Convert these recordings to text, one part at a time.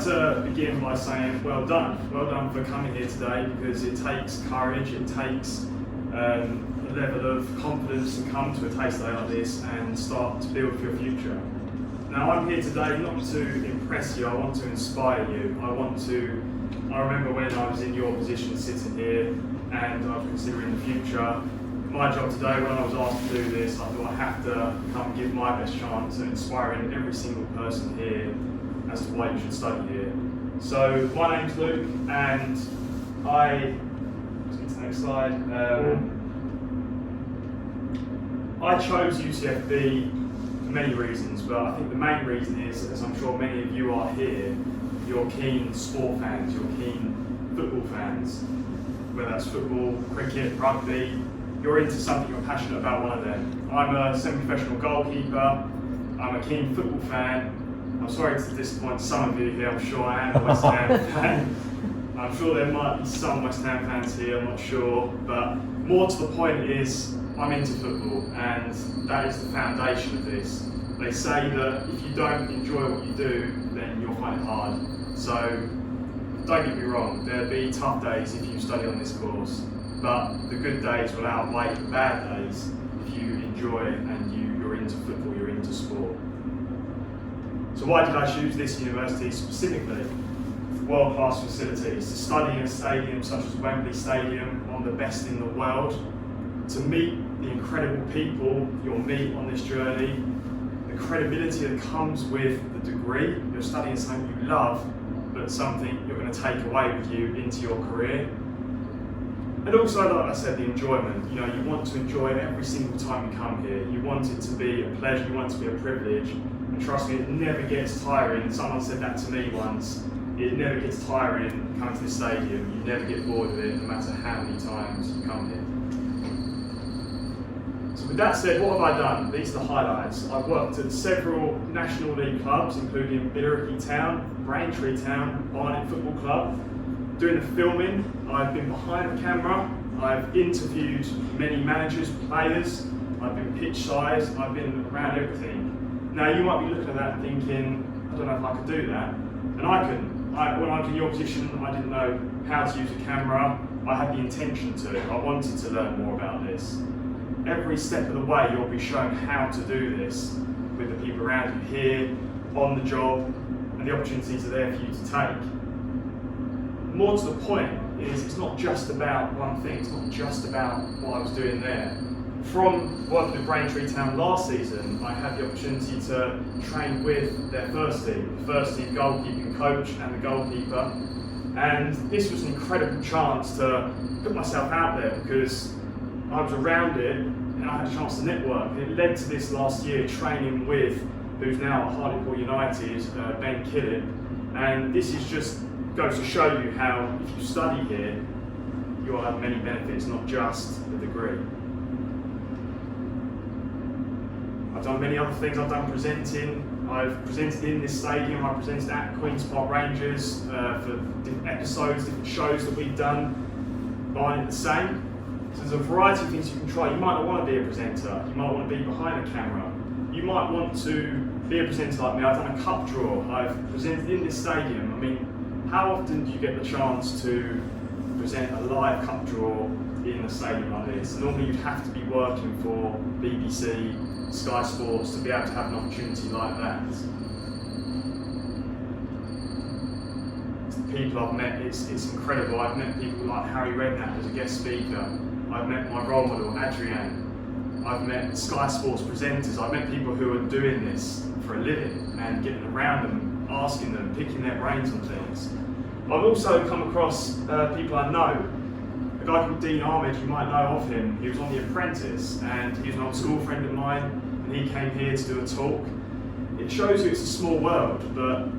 to begin by saying well done for coming here today, because it takes courage, it takes a level of confidence to come to a taste day like this and start to build for your future. Now I'm here today not to impress you, I want to inspire you. I remember when I was in your position sitting here and I was considering the future. My job today, when I was asked to do this, I thought I have to come and give my best chance at inspiring every single person here as to why you should study here. So my name's Luke, and let's get to the next slide. I chose UCFB for many reasons, but I think the main reason is, as I'm sure many of you are here, you're keen sport fans, you're keen football fans, whether that's football, cricket, rugby, you're into something, you're passionate about one of them. I'm a semi-professional goalkeeper, I'm a keen football fan. I'm sorry to disappoint some of you here, I'm sure I am a West Ham fan. I'm sure there might be some West Ham fans here, I'm not sure, but more to the point is, I'm into football, and that is the foundation of this. They say that if you don't enjoy what you do, then you'll find it hard. So, don't get me wrong, there'll be tough days if you study on this course, but the good days will outweigh the bad days if you enjoy it and you're into football, you're into sport. So why did I choose this university specifically? World-class facilities, to study in a stadium such as Wembley Stadium, one of the best in the world, to meet the incredible people you'll meet on this journey, the credibility that comes with the degree. You're studying something you love, but something you're going to take away with you into your career. And also, like I said, the enjoyment. You know, you want to enjoy it every single time you come here. You want it to be a pleasure, you want it to be a privilege. And trust me, it never gets tiring. Someone said that to me once. It never gets tiring coming to this stadium. You never get bored of it, no matter how many times you come here. So with that said, what have I done? These are the highlights. I've worked at several National League clubs, including Billericay Town, Braintree Town, Barnet Football Club. Doing the filming, I've been behind the camera, I've interviewed many managers, players, I've been pitch side, I've been around everything. Now you might be looking at that and thinking, I don't know if I could do that. And I couldn't. When I was in your position, I didn't know how to use a camera. I had the intention to. I wanted to learn more about this. Every step of the way, you'll be shown how to do this with the people around you here, on the job, and the opportunities are there for you to take. More to the point is, it's not just about one thing. It's not just about what I was doing there. From working at Braintree Town last season, I had the opportunity to train with their first team, the first team goalkeeping coach and the goalkeeper. And this was an incredible chance to put myself out there, because I was around it and I had a chance to network. And it led to this last year training with, who's now at Hartlepool United, Ben Killett. And this is just goes to show you how, if you study here, you'll have many benefits, not just the degree. I've done many other things. I've done presenting. I've presented in this stadium. I presented at Queen's Park Rangers for different episodes, different shows that we've done. Barnet the same. So there's a variety of things you can try. You might not want to be a presenter. You might want to be behind a camera. You might want to be a presenter like me. I've done a cup draw. I've presented in this stadium. I mean, how often do you get the chance to present a live cup draw in a stadium like this? Normally you'd have to be working for BBC, Sky Sports to be able to have an opportunity like that. The people I've met, it's incredible. I've met people like Harry Redknapp as a guest speaker. I've met my role model, Adrienne. I've met Sky Sports presenters. I've met people who are doing this for a living and getting around them, asking them, picking their brains on things. I've also come across people I know. A guy called Dean Armid, you might know of him. He was on The Apprentice, and he was an old school friend of mine, and he came here to do a talk. It shows you it's a small world, but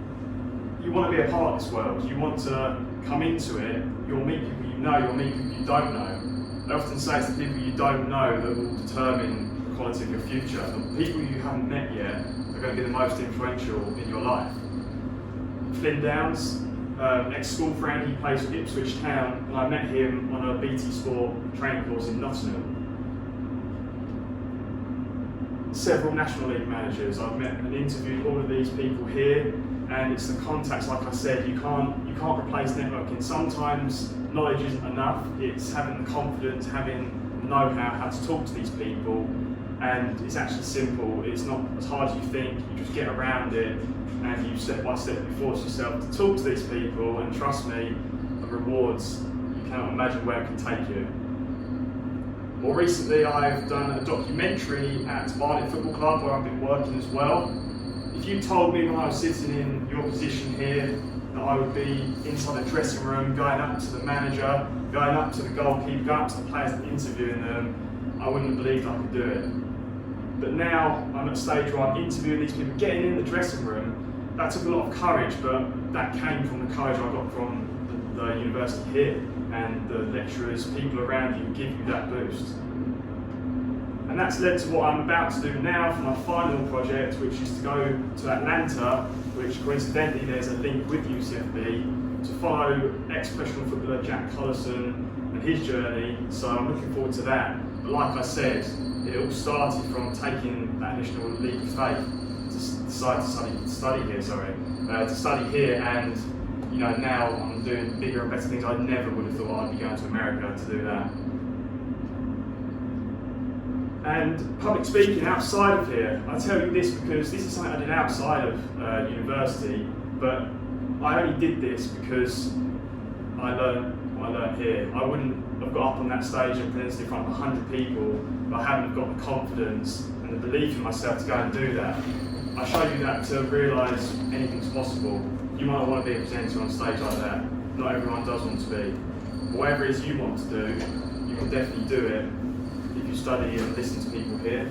you want to be a part of this world. You want to come into it. You'll meet people you know, you'll meet people you don't know. I often say it's the people you don't know that will determine the quality of your future. The people you haven't met yet are going to be the most influential in your life. Flynn Downs, ex-school friend, he plays for Ipswich Town, and I met him on a BT Sport training course in Nottingham. several National League managers. I've met and interviewed all of these people here, and it's the contacts, like I said, you can't replace networking. Sometimes knowledge isn't enough, it's having the confidence, having know-how, how to talk to these people, and it's actually simple. It's not as hard as you think. You just get around it, and you step by step you force yourself to talk to these people, and trust me, the rewards, you cannot imagine where it can take you. More recently, I've done a documentary at Barnet Football Club where I've been working as well. If you told me when I was sitting in your position here that I would be inside the dressing room, going up to the manager, going up to the goalkeeper, going up to the players and interviewing them, I wouldn't have believed I could do it. But now I'm at a stage where I'm interviewing these people, getting in the dressing room. That took a lot of courage, but that came from the courage I got from the university here, and the lecturers, people around you give you that boost. And that's led to what I'm about to do now for my final project, which is to go to Atlanta, which coincidentally there's a link with UCFB, to follow ex-professional footballer Jack Collison and his journey, so I'm looking forward to that. But like I said, it all started from taking that initial leap of faith to decide to study here, and you know, now I'm doing bigger and better things. I never would have thought I'd be going to America to do that. And public speaking outside of here, I tell you this because this is something I did outside of university, but I only did this because I learned what I learned here. I wouldn't have got up on that stage and presented in front of 100 people if I hadn't got the confidence and the belief in myself to go and do that. I show you that to realise anything's possible. You might not want to be a presenter on stage like that. Not everyone does want to be. Whatever it is you want to do, you can definitely do it if you study and listen to people here.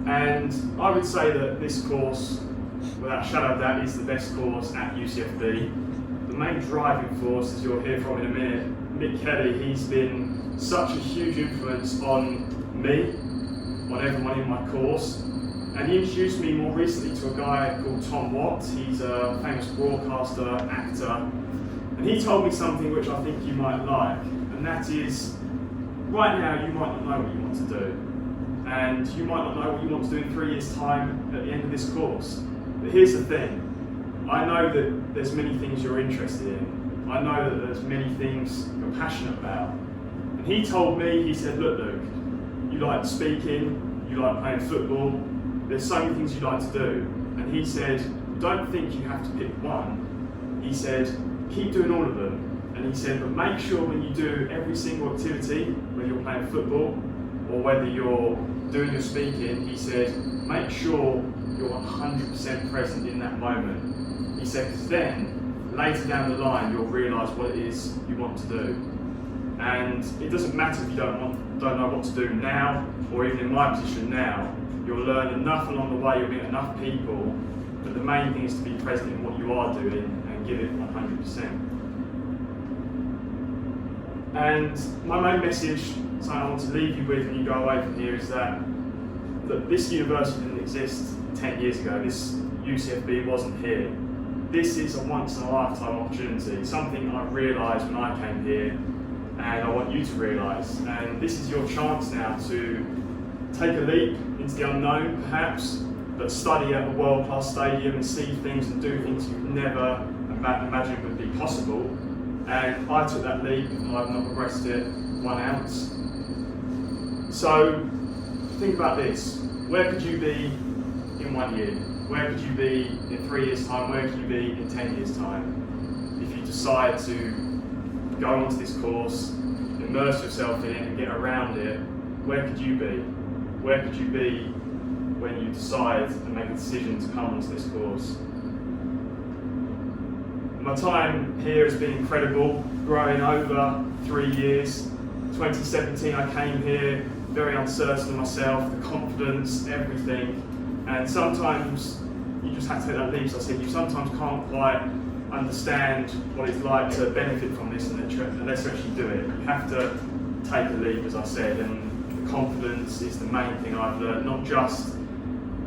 And I would say that this course, without a shadow of doubt, is the best course at UCFB. The main driving force, as you'll hear from in a minute, Mick Kelly, he's been such a huge influence on me, on everyone in my course. And he introduced me more recently to a guy called Tom Watt. He's a famous broadcaster, actor. And he told me something which I think you might like, and that is, right now you might not know what you want to do. And you might not know what you want to do in 3 years' time at the end of this course. But here's the thing. I know that there's many things you're interested in. I know that there's many things you're passionate about. And he told me, he said, look Luke, you like speaking, you like playing football, there's so many things you like to do. And he said, don't think you have to pick one. He said, keep doing all of them. And he said, but make sure when you do every single activity, whether you're playing football or whether you're doing your speaking, he said, make sure you're 100% present in that moment. He said, because then, later down the line, you'll realise what it is you want to do. And it doesn't matter if you don't know what to do now, or even in my position now. You'll learn enough along the way, you'll meet enough people, but the main thing is to be present in what you are doing and give it 100%. And my main message, something I want to leave you with when you go away from here, is that this university didn't exist 10 years ago. This UCFB wasn't here. This is a once-in-a-lifetime opportunity, something I realised when I came here, and I want you to realise. And this is your chance now to take a leap into the unknown, perhaps, but study at a world-class stadium and see things and do things you've never imagined would be possible. And I took that leap and I've not regretted it 1 ounce. So think about this. Where could you be in 1 year? Where could you be in 3 years' time? Where could you be in 10 years' time? If you decide to go onto this course, immerse yourself in it and get around it, where could you be? Where could you be when you decide and make a decision to come onto this course? My time here has been incredible, growing over 3 years. 2017 I came here very uncertain of myself, the confidence, everything. And sometimes you just have to take that leap. As I said, you sometimes can't quite understand what it's like to benefit from this unless you actually do it. You have to take a leap, as I said, and the confidence is the main thing I've learned, not just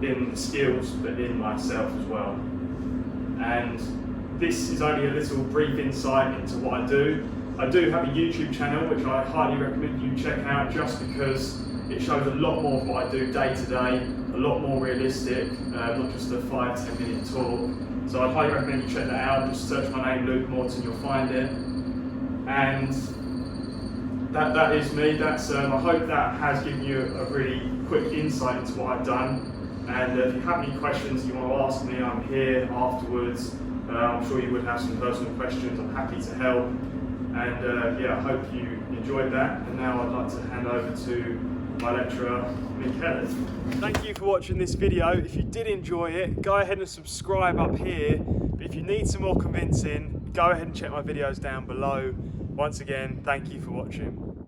in the skills, but in myself as well. And this is only a little brief insight into what I do. I do have a YouTube channel, which I highly recommend you check out, just because it it shows a lot more of what I do day to day, a lot more realistic, not just a 5-10 minute talk. So I'd highly recommend you check that out. Just search my name, Luke Morton, you'll find it. And that is me. That's I hope that has given you a really quick insight into what I've done. And if you have any questions you want to ask me, I'm here afterwards. I'm sure you would have some personal questions. I'm happy to help. And yeah, I hope you enjoyed that. And now I'd like to hand over to my lecturer, Michele. Thank you for watching this video. If you did enjoy it, go ahead and subscribe up here. But if you need some more convincing, go ahead and check my videos down below. Once again, thank you for watching.